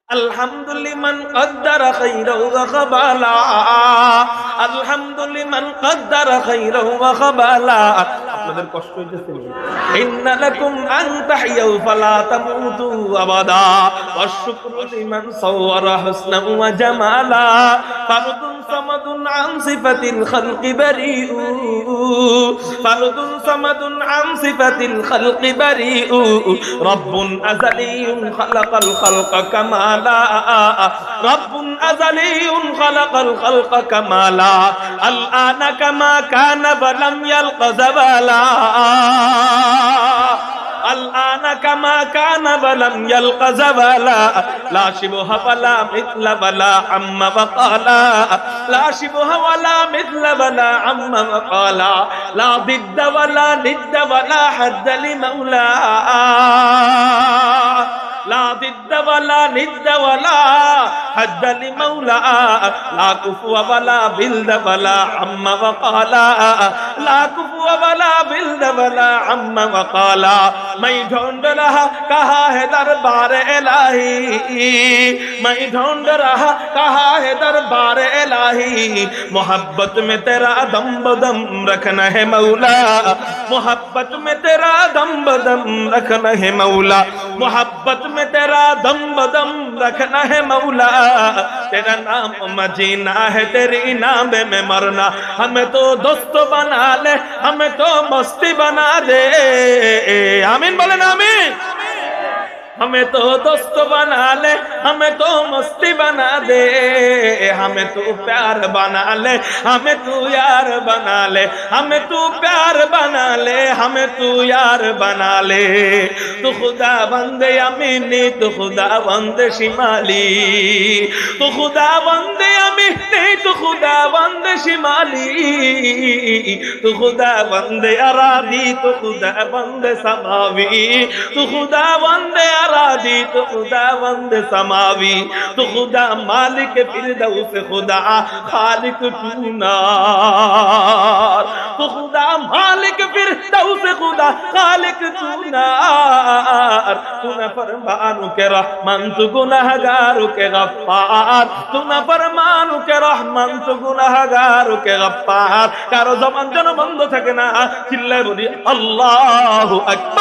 আলহামদুলিমান কদ্দারা খাইরাও ওয়া খাবালা, আলহামদুলিমান কদ্দারা খাইরাও ওয়া খাবালা। আপনাদের কষ্ট হইতেছে? ইন্না লাকুম আন তাহইয়াও ফালা তামুতু আবাদা ওয়া শুকরু লিমান সাওয়ারা হুসনান ওয়া জামালা। ফারদুন সামাদুন আন সিফাতিল খালকি বারিউ, ফারদুন সামাদুন আন সিফাতিল খালকি বারিউ। রব্বুন আযালিয়ুন খালাকাল খালকা কামালা, রব্বুন আযালিয়ুন খালাকাল খালকা কামালা। আল আনা কামা কানা ওয়ালাম ইয়ালকা যাওয়ালা, আল আনা কামা কানা ওয়ালাম ইয়ালকা যাওয়ালা। লা শিবহা ওয়ালা মিথলা ওয়ালা আম্মা ওয়াকালা, লা শিবহা ওয়ালা মিথলা ওয়ালা আম্মা ওয়াকালা। লা দিদ্দা ওয়ালা নিদ্দা ওয়ালা হাদ্দা লিমাওলা, লা দিদ্দা ওয়ালা নিদ্দা ওয়ালা হাদ্দা লিমাওলা। লা কুফুয়া ওয়ালা বিলদা ওয়ালা আম্মা ওয়াকালা, লা কুফুয়া ওয়ালা বিলদা ওয়ালা আম্মা ওয়াকালা। मैं ढूंढ रहा कहा है दरबार इलाही, मैं ढूंढ रहा कहा है दरबार इलाही। मोहब्बत में तेरा दम बदम रखना है मौला, मोहब्बत में तेरा दम बदम रखना है मौला, मोहब्बत में तेरा दम बदम रखना है मौला। तेरा नाम मजीना है, तेरी नाम में मरना। हमें तो दोस्त बना ले, हमें तो मस्ती बना दे। आमीन बोले ना, आमीन। हमें तो दोस्त बना ले, हमें तो मस्ती बना दे। हमें तू प्यार बना ले, हमें तू यार बना ले, हमें तू प्यार बना ले, हमें तू यार बना ले। तू खुदा बंदे अमीनी, तू खुदा बंदे शिमाली, तू खुदा बंदे अमीनी, तू खुदा बंदे शिमाली। तू खुदा बंदे अरादी, तू खुदा बंदे समावी, तू खुदा बंदे अरादी, तू खुदा बंदे समावी। तू खुदा मालिक फिरदौस, खुदा खालिक तू नार। तू खुदा मालिक फिरदौस, खुदा खालिक तू नार। तू न फरमानु के रहमान, तू गुनहगारों के गफ्फार। तू न फरमानु के रहमान, तू गुनहगारों के गफ्फार। कारो जबान যেন বন্ধ থাকে না, চিল্লায় বলি আল্লাহু আকবার।